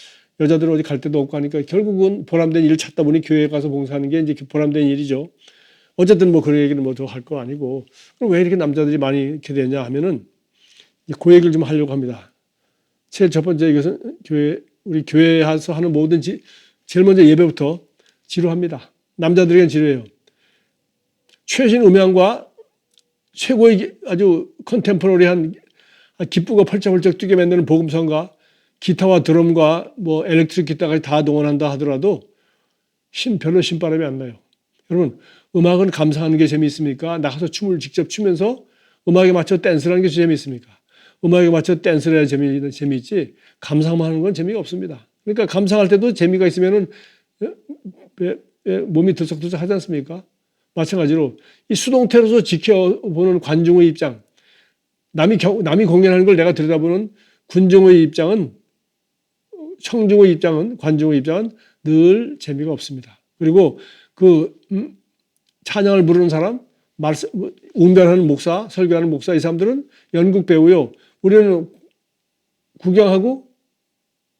여자들은 어디 갈 데도 없고 하니까 결국은 보람된 일을 찾다 보니 교회에 가서 봉사하는 게 이제 보람된 일이죠. 어쨌든 뭐 그런 얘기는 뭐 더 할 거 아니고 그럼 왜 이렇게 남자들이 많이 이렇게 되냐 하면은 그 얘기를 좀 하려고 합니다. 제일 첫 번째 이것은 우리 교회에서 하는 모든 제일 먼저 예배부터 지루합니다. 남자들에게는 지루해요. 최신 음향과 최고의 아주 컨템포러리한 기쁘고 펄쩍펄쩍 뛰게 만드는 복음성과 기타와 드럼과 뭐 엘렉트릭 기타까지 다 동원한다 하더라도 별로 신바람이 안 나요. 여러분, 음악은 감상하는 게 재미있습니까? 나가서 춤을 직접 추면서 음악에 맞춰 댄스를 하는 게 재미있습니까? 음악에 맞춰 댄스를 해야 재미있지 감상만 하는 건 재미가 없습니다. 그러니까 감상할 때도 재미가 있으면은 몸이 들썩들썩 하지 않습니까? 마찬가지로 이 수동태로서 지켜보는 관중의 입장, 남이 공연하는 걸 내가 들여다보는 군중의 입장은, 청중의 입장은, 관중의 입장은 늘 재미가 없습니다. 그리고 찬양을 부르는 사람, 운변하는 목사, 설교하는 목사, 이 사람들은 연극 배우요. 우리는 구경하고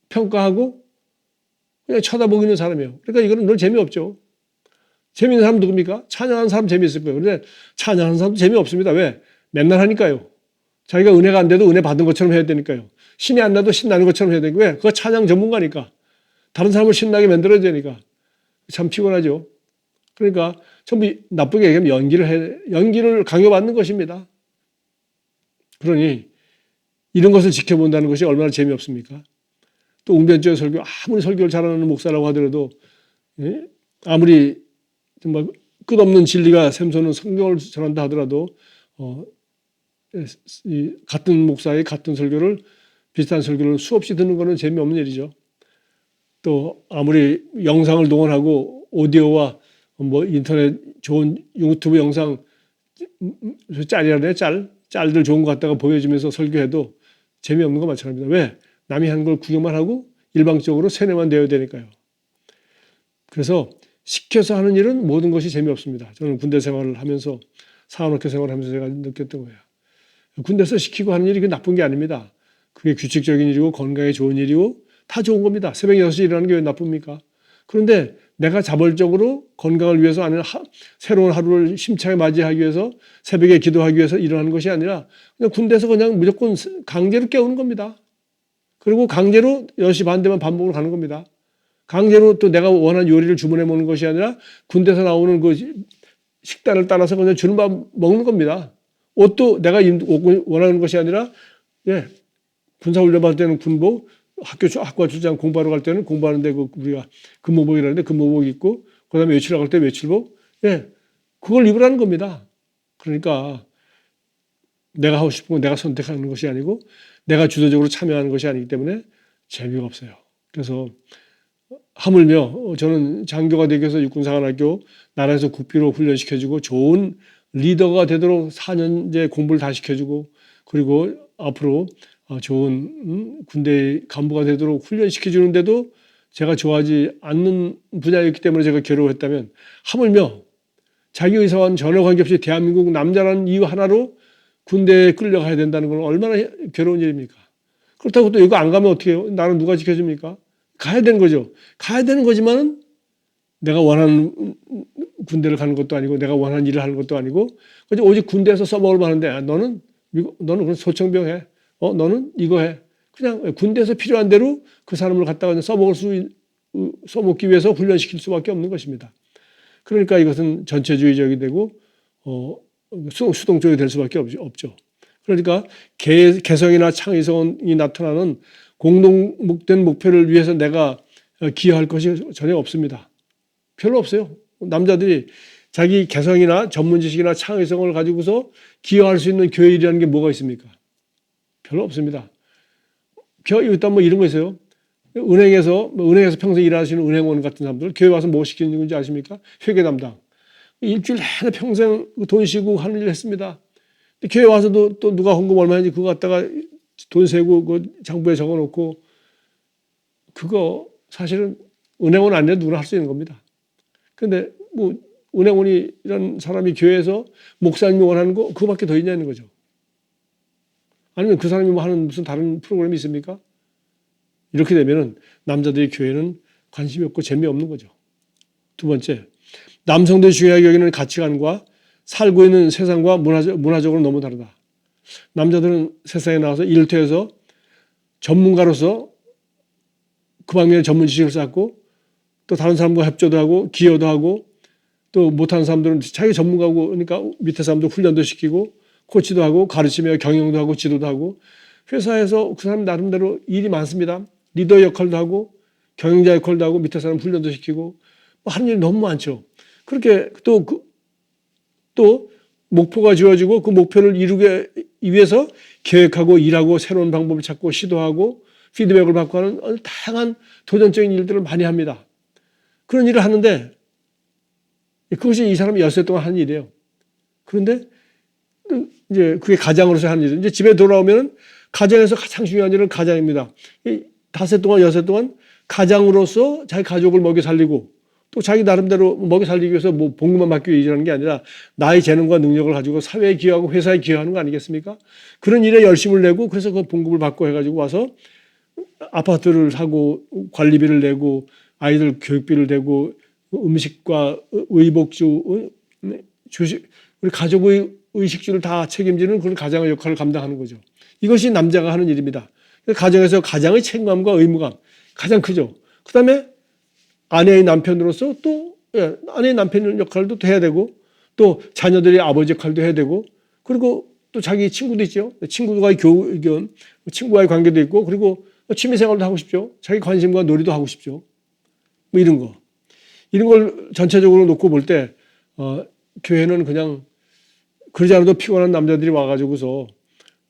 평가하고 그냥 쳐다보고 있는 사람이에요. 그러니까 이거는 늘 재미없죠. 재미있는 사람 누굽니까? 찬양하는 사람 재미있을 거예요. 그런데 찬양하는 사람도 재미없습니다. 왜? 맨날 하니까요. 자기가 은혜가 안 돼도 은혜 받은 것처럼 해야 되니까요. 신이 안 나도 신나는 것처럼 해야 되니까. 왜? 그거 찬양 전문가니까. 다른 사람을 신나게 만들어야 되니까. 참 피곤하죠. 그러니까 전부 나쁘게 얘기하면 연기를 강요받는 것입니다. 그러니 이런 것을 지켜본다는 것이 얼마나 재미없습니까? 또 웅변조의 설교, 아무리 설교를 잘하는 목사라고 하더라도 아무리 정말 끝없는 진리가 샘솟는 성경을 전한다 하더라도 같은 목사의 같은 설교를 비슷한 설교를 수없이 듣는 것은 재미없는 일이죠. 또 아무리 영상을 동원하고 오디오와 뭐 인터넷 좋은 유튜브 영상 짤이라 그래요. 짤들 좋은 거 갖다가 보여주면서 설교해도 재미없는 거 마찬가지입니다. 왜? 남이 하는 걸 구경만 하고 일방적으로 세뇌만 되어야 되니까요. 그래서 시켜서 하는 일은 모든 것이 재미없습니다. 저는 군대 생활을 하면서 사관학교 생활을 하면서 제가 느꼈던 거예요. 군대에서 시키고 하는 일이 나쁜 게 아닙니다. 그게 규칙적인 일이고 건강에 좋은 일이고 다 좋은 겁니다. 새벽 6시 일어나는 게 왜 나쁩니까? 그런데 내가 자발적으로 건강을 위해서 아니라 새로운 하루를 힘차게 맞이하기 위해서 새벽에 기도하기 위해서 일어나는 것이 아니라 그냥 군대에서 그냥 무조건 강제로 깨우는 겁니다. 그리고 강제로 10시 반 되면 밥 먹으러 가는 겁니다. 강제로 또 내가 원하는 요리를 주문해 먹는 것이 아니라 군대에서 나오는 그 식단을 따라서 그냥 주는 밥 먹는 겁니다. 옷도 내가 원하는 것이 아니라 군사훈련 받을 때는 군복, 학과 출장 공부하러 갈 때는 공부하는데 우리가 근무복이라는데 근무복 입고 그다음에 외출하러 갈 때 외출복, 그걸 입으라는 겁니다. 그러니까 내가 하고 싶은 건 내가 선택하는 것이 아니고 내가 주도적으로 참여하는 것이 아니기 때문에 재미가 없어요. 그래서 하물며 저는 장교가 되기 위해서 육군사관학교 나라에서 국비로 훈련시켜주고 좋은 리더가 되도록 4년제 공부를 다 시켜주고 그리고 앞으로 좋은 군대 간부가 되도록 훈련시켜주는데도 제가 좋아하지 않는 분야였기 때문에 제가 괴로워했다면 하물며 자기 의사와는 전혀 관계없이 대한민국 남자라는 이유 하나로 군대에 끌려가야 된다는 건 얼마나 괴로운 일입니까? 그렇다고 또 이거 안 가면 어떻게 해요? 나는 누가 지켜줍니까? 가야 되는 거죠. 가야 되는 거지만 내가 원하는 군대를 가는 것도 아니고 내가 원하는 일을 하는 것도 아니고 오직 군대에서 써먹을 만한데 너는 그냥 소청병 해. 너는 이거 해. 그냥 군대에서 필요한 대로 그 사람을 갖다가 써먹기 위해서 훈련시킬 수밖에 없는 것입니다. 그러니까 이것은 전체주의적이 되고 수동적이 될 수밖에 없죠. 그러니까 개성이나 창의성이 나타나는 공동된 목표를 위해서 내가 기여할 것이 전혀 없습니다. 별로 없어요. 남자들이 자기 개성이나 전문 지식이나 창의성을 가지고서 기여할 수 있는 교회 일이라는 게 뭐가 있습니까? 별로 없습니다. 일단 뭐 이런 거 있어요. 은행에서 평생 일하시는 은행원 같은 사람들 교회 와서 뭐 시키는 건지 아십니까? 회계 담당. 일주일 내내 평생 돈 쉬고 하는 일 했습니다. 교회 와서도 또 누가 헌금 얼마 했는지 그거 갖다가 돈 세고 그 장부에 적어놓고 그거 사실은 은행원 안 해도 누구나 할 수 있는 겁니다. 그런데 뭐 은행원이 이런 사람이 교회에서 목사님이 원하는 거 그거밖에 더 있냐는 거죠. 아니면 그 사람이 뭐 하는 무슨 다른 프로그램이 있습니까? 이렇게 되면은 남자들의 교회는 관심이 없고 재미없는 거죠. 두 번째, 남성들이 중요하게 여기는 가치관과 살고 있는 세상과 문화적으로 너무 다르다. 남자들은 세상에 나와서 일터에서 전문가로서 그 방면에 전문 지식을 쌓고 또 다른 사람과 협조도 하고 기여도 하고 또 못하는 사람들은 자기 전문가고 그러니까 밑에 사람들 훈련도 시키고 코치도 하고 가르치며 경영도 하고 지도도 하고 회사에서 그 사람 나름대로 일이 많습니다. 리더 역할도 하고 경영자 역할도 하고 밑에 사람 훈련도 시키고 하는 일이 너무 많죠. 그렇게 또 목표가 주어지고 그 목표를 이루기 위해서 계획하고 일하고 새로운 방법을 찾고 시도하고 피드백을 받고 하는 다양한 도전적인 일들을 많이 합니다. 그런 일을 하는데 그것이 이 사람이 엿새 동안 한 일이에요. 그런데 이제 그게 가장으로서 하는 일이에요. 이제 집에 돌아오면 가정에서 가장 중요한 일은 가장입니다. 닷새 동안 엿새 동안 가장으로서 자기 가족을 먹여 살리고 또 자기 나름대로 먹여 살리기 위해서 뭐 봉급만 받기 위해 일하는 게 아니라 나의 재능과 능력을 가지고 사회에 기여하고 회사에 기여하는 거 아니겠습니까? 그런 일에 열심을 내고 그래서 그 봉급을 받고 해가지고 와서 아파트를 사고 관리비를 내고 아이들 교육비를 내고 음식과 의복주, 주식, 우리 가족의 의식주를 다 책임지는 그런 가장의 역할을 감당하는 거죠. 이것이 남자가 하는 일입니다. 가정에서 가장의 책임감과 의무감 가장 크죠. 그 다음에 아내의 남편으로서 또 아내의 남편 역할도 해야 되고 또 자녀들의 아버지 역할도 해야 되고 그리고 또 자기 친구도 있죠. 친구와의 관계도 있고 그리고 취미생활도 하고 싶죠. 자기 관심과 놀이도 하고 싶죠. 뭐 이런 거. 이런 걸 전체적으로 놓고 볼 때 교회는 그냥 그러지 않아도 피곤한 남자들이 와가지고서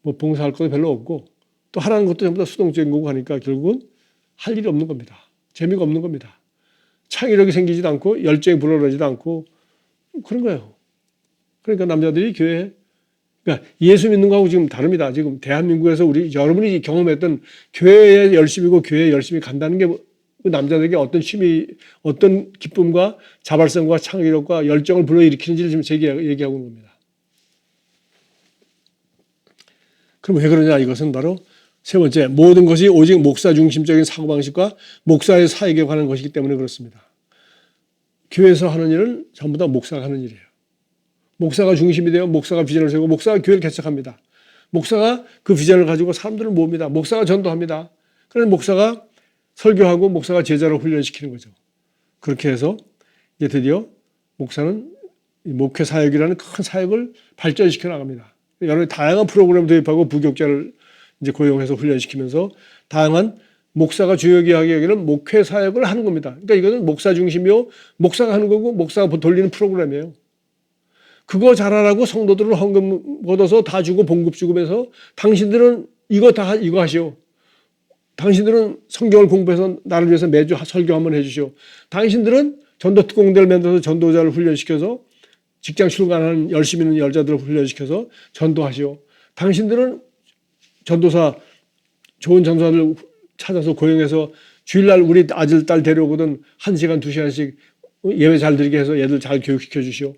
뭐 봉사할 것도 별로 없고 또 하라는 것도 전부 다 수동적인 거고 하니까 결국은 할 일이 없는 겁니다. 재미가 없는 겁니다. 창의력이 생기지도 않고 열정이 불어나지도 않고 그런 거예요. 그러니까 남자들이 교회에 그러니까 예수 믿는 거하고 지금 다릅니다. 지금 대한민국에서 여러분이 경험했던 교회에 열심히고 교회에 열심히 간다는 게 남자들에게 어떤 취미, 어떤 기쁨과 자발성과 창의력과 열정을 불러일으키는지를 지금 제가 얘기하고 있는 겁니다. 그럼 왜 그러냐? 이것은 바로 세 번째, 모든 것이 오직 목사 중심적인 사고방식과 목사의 사역에 관한 것이기 때문에 그렇습니다. 교회에서 하는 일은 전부 다 목사가 하는 일이에요. 목사가 중심이 되어 목사가 비전을 세우고 목사가 교회를 개척합니다. 목사가 그 비전을 가지고 사람들을 모읍니다. 목사가 전도합니다. 그래서 목사가 설교하고 목사가 제자로 훈련시키는 거죠. 그렇게 해서 이제 드디어 목사는 목회 사역이라는 큰 사역을 발전시켜 나갑니다. 여러 다양한 프로그램을 도입하고 부교육자를 이제 고용해서 훈련시키면서 다양한 목사가 주요하게 여기는 목회 사역을 하는 겁니다. 그러니까 이거는 목사 중심이요. 목사가 하는 거고 목사가 돌리는 프로그램이에요. 그거 잘하라고 성도들을 헌금 걷어서 다 주고 봉급 주고면서 당신들은 이거 하시오. 당신들은 성경을 공부해서 나를 위해서 매주 설교 한번 해주시오. 당신들은 전도 특공대를 만들어서 전도자를 훈련시켜서 직장 출근하는 열심히 있는 여자들을 훈련시켜서 전도하시오. 당신들은 전도사 좋은 전도사들 찾아서 고용해서 주일날 우리 아들 딸 데려오거든 1시간 2시간씩 예배 잘 드리게 해서 애들 잘 교육시켜 주시오.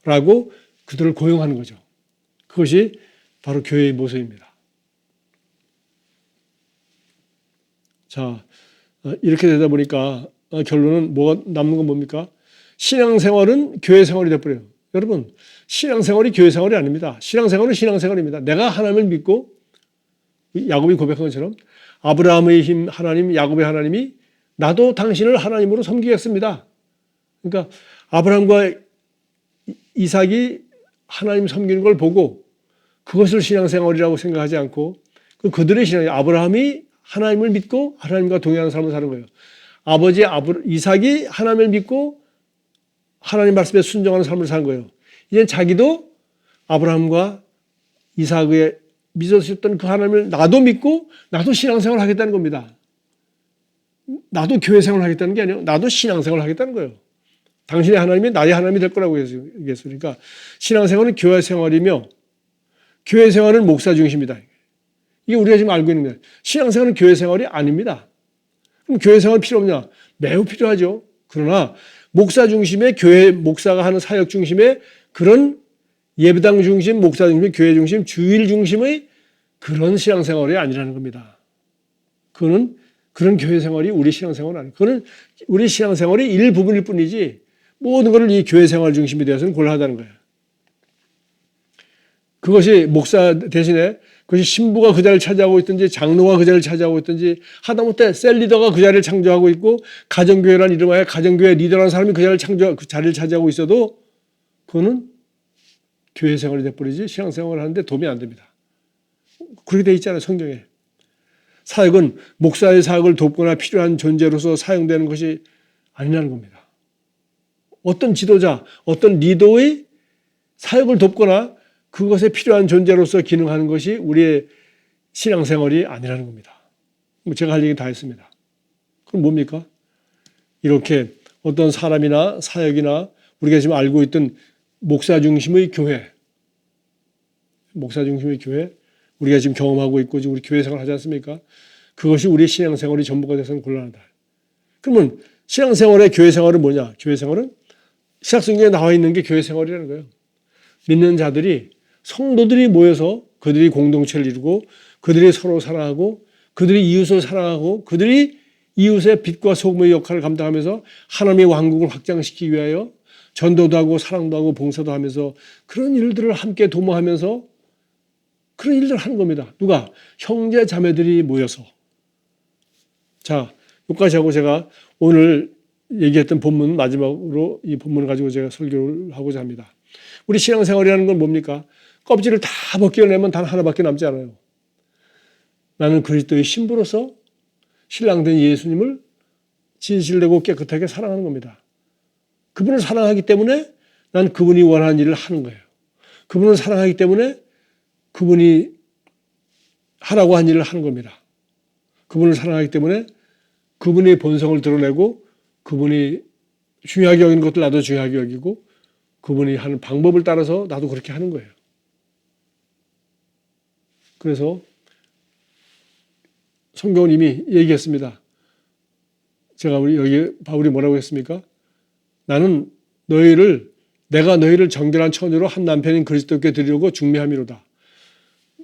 라고 그들을 고용하는 거죠. 그것이 바로 교회의 모습입니다. 자, 이렇게 되다 보니까 결론은 뭐가 남는 건 뭡니까? 신앙생활은 교회생활이 돼버려요. 여러분, 신앙생활이 교회생활이 아닙니다. 신앙생활은 신앙생활입니다. 내가 하나님을 믿고 야곱이 고백한 것처럼 아브라함의 힘 하나님, 야곱의 하나님이 나도 당신을 하나님으로 섬기겠습니다. 그러니까 아브라함과 이삭이 하나님 섬기는 걸 보고 그것을 신앙생활이라고 생각하지 않고 그들의 신앙이 아브라함이 하나님을 믿고 하나님과 동행하는 삶을 사는 거예요. 아버지 이삭이 하나님을 믿고 하나님 말씀에 순종하는 삶을 사는 거예요. 이제 자기도 아브라함과 이삭의 믿었었던 그 하나님을 나도 믿고 나도 신앙생활을 하겠다는 겁니다. 나도 교회생활을 하겠다는 게 아니에요. 나도 신앙생활을 하겠다는 거예요. 당신의 하나님이 나의 하나님이 될 거라고 얘기했으니까 신앙생활은 교회생활이며 교회생활은 목사 중심이다. 이게 우리가 지금 알고 있는 거예요. 신앙생활은 교회생활이 아닙니다. 그럼 교회생활 필요 없냐? 매우 필요하죠. 그러나 목사 중심의 교회 목사가 하는 사역 중심의 그런 예배당 중심, 목사 중심, 교회 중심, 주일 중심의 그런 신앙생활이 아니라는 겁니다. 그거는 그런 교회생활이 우리 신앙생활은 아니에요. 그거는 우리 신앙생활의 일부분일 뿐이지 모든 것을 이 교회 생활 중심이 되어서는 곤란하다는 거예요. 그것이 목사 대신에 그것이 신부가 그 자리를 차지하고 있든지 장로가 그 자리를 차지하고 있든지 하다못해 셀리더가 그 자리를 창조하고 있고 가정교회라는 이름하에 가정교회 리더라는 사람이 그 자리를 차지하고 있어도 그거는 교회 생활이 돼버리지 신앙생활을 하는데 도움이 안 됩니다. 그렇게 돼 있잖아요, 성경에. 사역은 목사의 사역을 돕거나 필요한 존재로서 사용되는 것이 아니라는 겁니다. 어떤 지도자, 어떤 리더의 사역을 돕거나 그것에 필요한 존재로서 기능하는 것이 우리의 신앙생활이 아니라는 겁니다. 제가 할 얘기 다 했습니다. 그럼 뭡니까? 이렇게 어떤 사람이나 사역이나 우리가 지금 알고 있던 목사 중심의 교회, 우리가 지금 경험하고 있고 지금 우리 교회 생활 하지 않습니까? 그것이 우리 신앙생활이 전부가 돼서는 곤란하다. 그러면 신앙생활의 교회 생활은 뭐냐? 교회 생활은 신약성경에 나와 있는 게 교회 생활이라는 거예요. 믿는 자들이 성도들이 모여서 그들이 공동체를 이루고 그들이 서로 사랑하고 그들이 이웃을 사랑하고 그들이 이웃의 빛과 소금의 역할을 감당하면서 하나님의 왕국을 확장시키기 위하여 전도도 하고 사랑도 하고 봉사도 하면서 그런 일들을 함께 도모하면서 그런 일들을 하는 겁니다. 누가? 형제 자매들이 모여서. 자, 여기까지 하고 제가 오늘 얘기했던 본문 마지막으로 이 본문을 가지고 제가 설교를 하고자 합니다. 우리 신앙생활이라는 건 뭡니까? 껍질을 다 벗겨내면 단 하나밖에 남지 않아요. 나는 그리스도의 신부로서 신랑된 예수님을 진실되고 깨끗하게 사랑하는 겁니다. 그분을 사랑하기 때문에 난 그분이 원하는 일을 하는 거예요. 그분을 사랑하기 때문에 그분이 하라고 한 일을 하는 겁니다. 그분을 사랑하기 때문에 그분의 본성을 드러내고 그분이 중요하게 여기는 것들 나도 중요하게 여기고 그분이 하는 방법을 따라서 나도 그렇게 하는 거예요. 그래서 성경은 이미 얘기했습니다. 제가 여기 바울이 뭐라고 했습니까? 나는 내가 너희를 정결한 처녀로 한 남편인 그리스도께 드리려고 중매함이로다.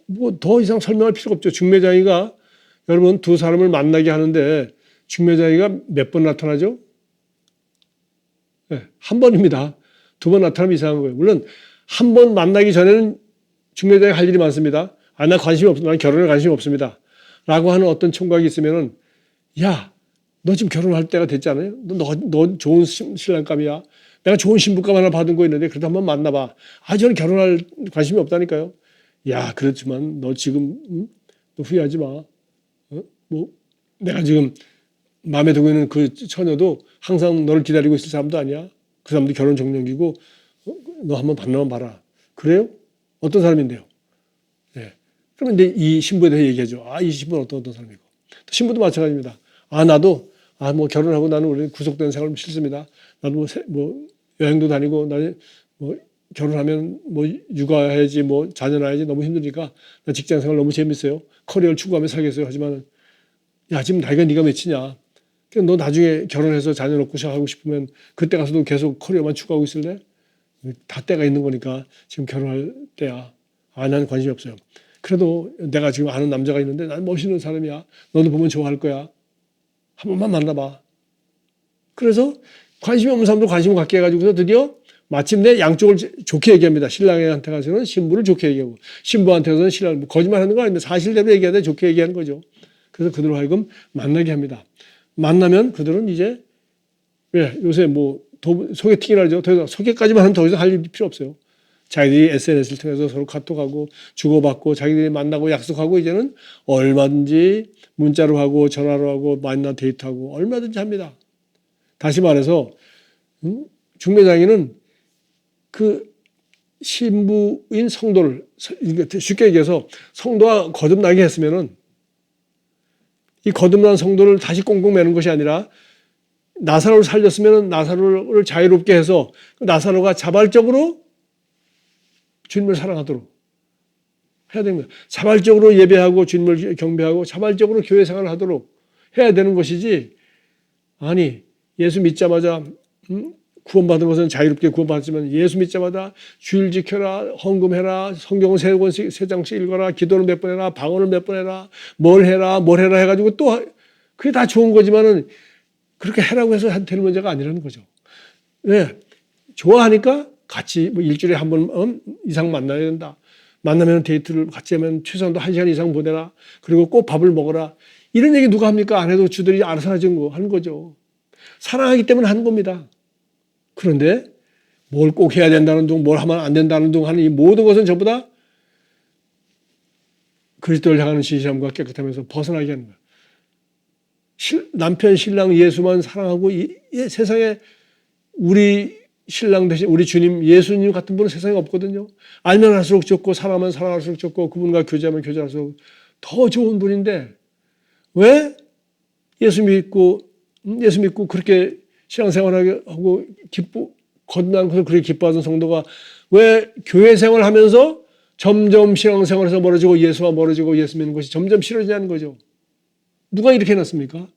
뭐 더 이상 설명할 필요가 없죠. 중매자이가 여러분 두 사람을 만나게 하는데 중매자이가 몇 번 나타나죠? 네, 한 번입니다. 두 번 나타나면 이상한 거예요. 물론 한 번 만나기 전에는 중매자이가 할 일이 많습니다. 나 관심이 없습니다. 난 결혼에 관심이 없습니다. 라고 하는 어떤 총각이 있으면은 야, 너 지금 결혼할 때가 됐지 않아요? 너 좋은 신랑감이야. 내가 좋은 신부감 하나 받은 거 있는데 그래도 한번 만나봐. 저는 결혼할 관심이 없다니까요. 야, 그렇지만 너 지금 너 후회하지 마. 뭐 내가 지금 마음에 들고 있는 그 처녀도 항상 너를 기다리고 있을 사람도 아니야. 그 사람도 결혼 정년기고 너 한번 만나면 봐라. 그래요? 어떤 사람인데요? 네. 그러면 이제 이 신부에 대해 얘기하죠. 이 신부는 어떤 사람이고. 신부도 마찬가지입니다. 나도 뭐 결혼하고 나는 우리 구속된 생활 싫습니다. 나도 뭐 여행도 다니고 나는 뭐 결혼하면 뭐 육아해야지 뭐 자녀 낳아야지 너무 힘드니까 나 직장 생활 너무 재밌어요. 커리어를 추구하며 살겠어요. 하지만 야, 지금 나이가 네가 몇이냐? 너 나중에 결혼해서 자녀 놓고 시작하고 싶으면 그때 가서도 계속 커리어만 추구하고 있을래? 다 때가 있는 거니까 지금 결혼할 때야. 나는 관심이 없어요. 그래도 내가 지금 아는 남자가 있는데 난 멋있는 사람이야. 너도 보면 좋아할 거야. 한 번만 만나봐. 그래서 관심이 없는 사람도 관심을 갖게 해가지고서 드디어 마침내 양쪽을 좋게 얘기합니다. 신랑한테 가서는 신부를 좋게 얘기하고 신부한테 가서는 신랑을 거짓말하는 거 아닙니다. 사실대로 얘기하되 좋게 얘기하는 거죠. 그래서 그들로 하여금 만나게 합니다. 만나면 그들은 이제 요새 뭐 소개팅이라 하죠. 더 이상 소개까지만 하면 더 이상 할 일이 필요 없어요. 자기들이 SNS를 통해서 서로 카톡하고 주고받고 자기들이 만나고 약속하고 이제는 얼마든지 문자로 하고 전화로 하고 만나 데이트하고 얼마든지 합니다. 다시 말해서 중매장이는 그 신부인 성도를 쉽게 얘기해서 성도와 거듭나게 했으면은 이 거듭난 성도를 다시 꽁꽁 매는 것이 아니라 나사로를 살렸으면 나사로를 자유롭게 해서 나사로가 자발적으로 주님을 사랑하도록 해야 됩니다. 자발적으로 예배하고 주님을 경배하고 자발적으로 교회 생활을 하도록 해야 되는 것이지 예수 믿자마자 구원받은 것은 자유롭게 구원받았지만 예수 믿자마자 주일 지켜라, 헌금해라, 성경을 세 장씩 읽어라, 기도를 몇 번 해라, 방언을 몇 번 해라, 뭘 해라 해가지고 또 그게 다 좋은 거지만은 그렇게 해라고 해서 되는 문제가 아니라는 거죠. 네. 좋아하니까 같이 뭐 일주일에 한 번 이상 만나야 된다. 만나면 데이트를 같이 하면 최소한도 1시간 이상 보내라. 그리고 꼭 밥을 먹어라. 이런 얘기 누가 합니까? 안 해도 주들이 알아서 하는 거죠. 사랑하기 때문에 하는 겁니다. 그런데 뭘 꼭 해야 된다는 둥, 뭘 하면 안 된다는 둥 하는 이 모든 것은 전부 다 그리스도를 향하는 진실함과 깨끗함에서 벗어나게 하는 거예요. 남편, 신랑 예수만 사랑하고 세상에 우리 신랑 대신 우리 주님 예수님 같은 분은 세상에 없거든요. 알면 할수록 좋고 사랑하면 사랑할수록 좋고 그분과 교제하면 교제할수록 더 좋은 분인데 왜 예수 믿고 그렇게 신앙생활하고 거듭난 것을 그렇게 기뻐하던 성도가 왜 교회 생활하면서 점점 신앙생활에서 멀어지고 예수와 멀어지고 예수 믿는 것이 점점 싫어지냐는 거죠. 누가 이렇게 해놨습니까?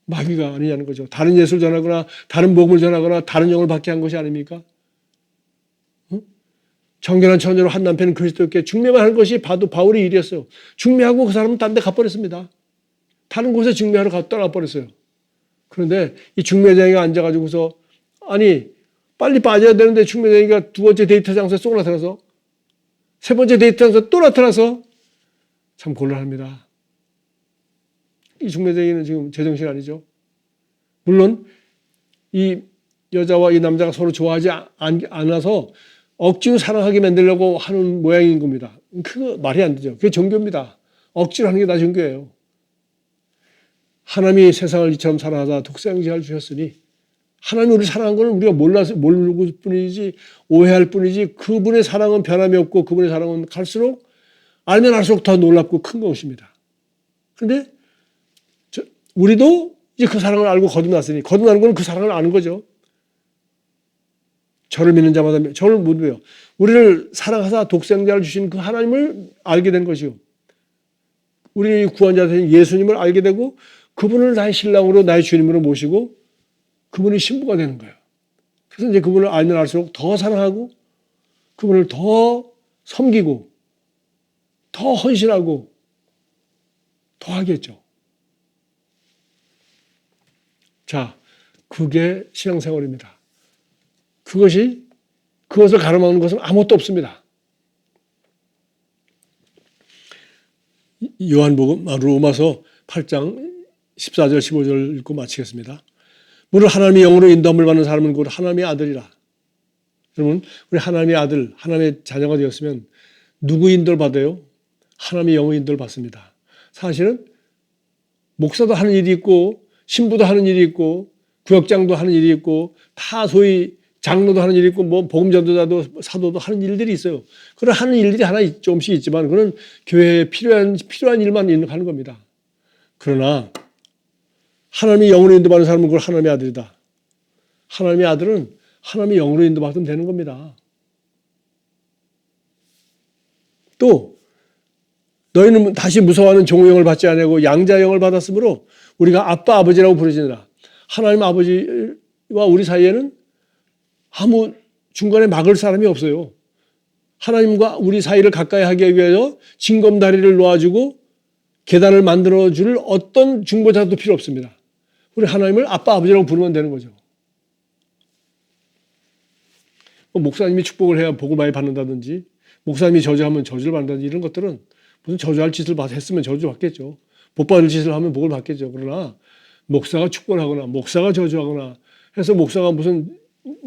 마귀가 아니냐는 거죠. 다른 예수를 전하거나 다른 복음을 전하거나 다른 영을 받게 한 것이 아닙니까? 정결한 처녀로 한 남편은 그리스도께 중매만 한 것이 바울의 일이었어요. 중매하고 그 사람은 딴 데 가버렸습니다. 다른 곳에 중매하러 떠나버렸어요. 그런데 이 중매쟁이가 앉아가지고서 아니 빨리 빠져야 되는데 중매쟁이가 두 번째 데이트 장소에 쏙 나타나서 세 번째 데이트 장소에 또 나타나서 참 곤란합니다. 이 중매쟁이는 지금 제정신 아니죠. 물론 이 여자와 이 남자가 서로 좋아하지 않아서 억지로 사랑하게 만들려고 하는 모양인 겁니다. 그거 말이 안 되죠. 그게 종교입니다. 억지로 하는 게 다 종교예요. 하나님이 세상을 이처럼 사랑하사 독생자를 주셨으니 하나님이 우리를 사랑한 것은 우리가 모르고 뿐이지 오해할 뿐이지 그분의 사랑은 변함이 없고 그분의 사랑은 갈수록 알면 알수록 더 놀랍고 큰 것입니다. 그런데 우리도 이제 그 사랑을 알고 거듭났으니 거듭나는 건 그 사랑을 아는 거죠. 저를 믿는 자마다 저를 못 믿어요. 우리를 사랑하사 독생자를 주신 그 하나님을 알게 된 것이요. 우리 구원자 되신 예수님을 알게 되고 그분을 나의 신랑으로 나의 주님으로 모시고 그분이 신부가 되는 거예요. 그래서 이제 그분을 알면 알수록 더 사랑하고 그분을 더 섬기고 더 헌신하고 더 하겠죠. 자, 그게 신앙생활입니다. 그것을 가로막는 것은 아무것도 없습니다. 요한복음, 로마서 8장 14절 15절 읽고 마치겠습니다. 무릇 하나님의 영으로 인도함을 받는 사람은 곧 하나님의 아들이라. 여러분, 우리 하나님의 아들, 하나님의 자녀가 되었으면 누구 인도를 받아요? 하나님의 영의 인도를 받습니다. 사실은 목사도 하는 일이 있고 신부도 하는 일이 있고 구역장도 하는 일이 있고 다 소위 장로도 하는 일이 있고 뭐 복음 전도자도 사도도 하는 일들이 있어요. 그런 하는 일들이 하나 조금씩 있지만 그건 교회에 필요한 일만 하는 겁니다. 그러나 하나님의 영으로 인도받는 사람은 그걸 하나님의 아들이다. 하나님의 아들은 하나님의 영으로 인도받으면 되는 겁니다. 또 너희는 다시 무서워하는 종의 영을 받지 아니하고 양자의 영을 받았으므로 우리가 아빠 아버지라고 부르지니라. 하나님 아버지와 우리 사이에는 아무 중간에 막을 사람이 없어요. 하나님과 우리 사이를 가까이 하기 위해서 징검다리를 놓아주고 계단을 만들어줄 어떤 중보자도 필요 없습니다. 우리 하나님을 아빠 아버지라고 부르면 되는 거죠. 목사님이 축복을 해야 복을 많이 받는다든지 목사님이 저주하면 저주를 받는다든지 이런 것들은 무슨 저주할 짓을 했으면 저주 받겠죠. 복 받을 짓을 하면 복을 받겠죠. 그러나 목사가 축복을 하거나 목사가 저주하거나 해서 목사가 무슨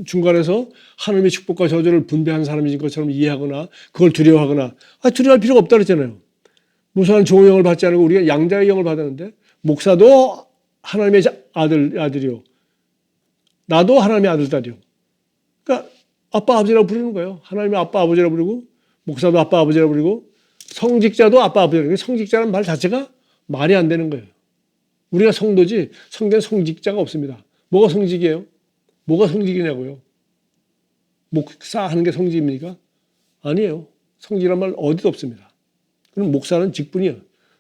중간에서 하나님의 축복과 저주를 분배한 사람인 것처럼 이해하거나 그걸 두려워하거나 두려워할 필요가 없다 그랬잖아요. 무서운 종의 영을 받지 않고 우리가 양자의 영을 받았는데 목사도 하나님의 아들이요. 나도 하나님의 아들, 딸이요. 그러니까 아빠, 아버지라고 부르는 거예요. 하나님의 아빠, 아버지라고 부르고 목사도 아빠, 아버지라고 부르고 성직자도 아빠, 아버지라고 부르고 성직자라는 말 자체가 말이 안 되는 거예요. 우리가 성도지 성경에 성직자가 없습니다. 뭐가 성직이에요? 뭐가 성직이냐고요? 목사하는 게 성직입니까? 아니에요. 성직이란 말 어디도 없습니다. 그럼 목사는 직분이야.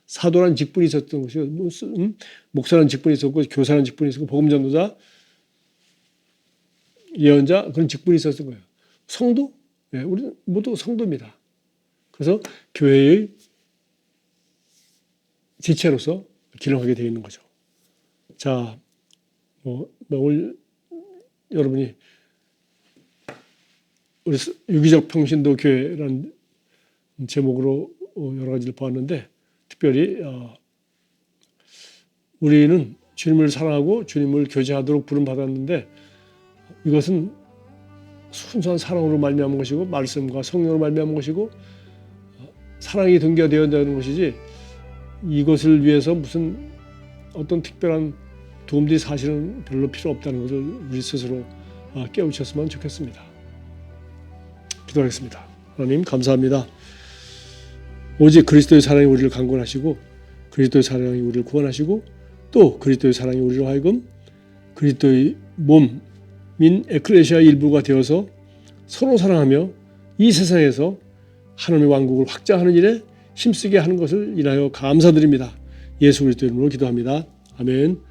사도라는 직분이 있었던 것이고 목사라는 직분이 있었고 교사라는 직분이 있었고 복음전도자, 예언자 그런 직분이 있었던 거예요. 성도? 네, 우리는 모두 성도입니다. 그래서 교회의 지체로서 기능하게 되어 있는 거죠. 자, 오늘 여러분이 우리 유기적 평신도 교회라는 제목으로 여러 가지를 보았는데, 특별히 우리는 주님을 사랑하고 주님을 교제하도록 부름받았는데, 이것은 순수한 사랑으로 말미암은 것이고 말씀과 성령으로 말미암은 것이고 사랑이 등겨되어야 되는 것이지, 이것을 위해서 무슨 어떤 특별한 도움들이 사실은 별로 필요 없다는 것을 우리 스스로 깨우쳤으면 좋겠습니다. 기도하겠습니다. 하나님 감사합니다. 오직 그리스도의 사랑이 우리를 강권하시고 그리스도의 사랑이 우리를 구원하시고 또 그리스도의 사랑이 우리로 하여금 그리스도의 몸인 에클레시아의 일부가 되어서 서로 사랑하며 이 세상에서 하나님의 왕국을 확장하는 일에 힘쓰게 하는 것을 인하여 감사드립니다. 예수 그리스도의 이름으로 기도합니다. 아멘.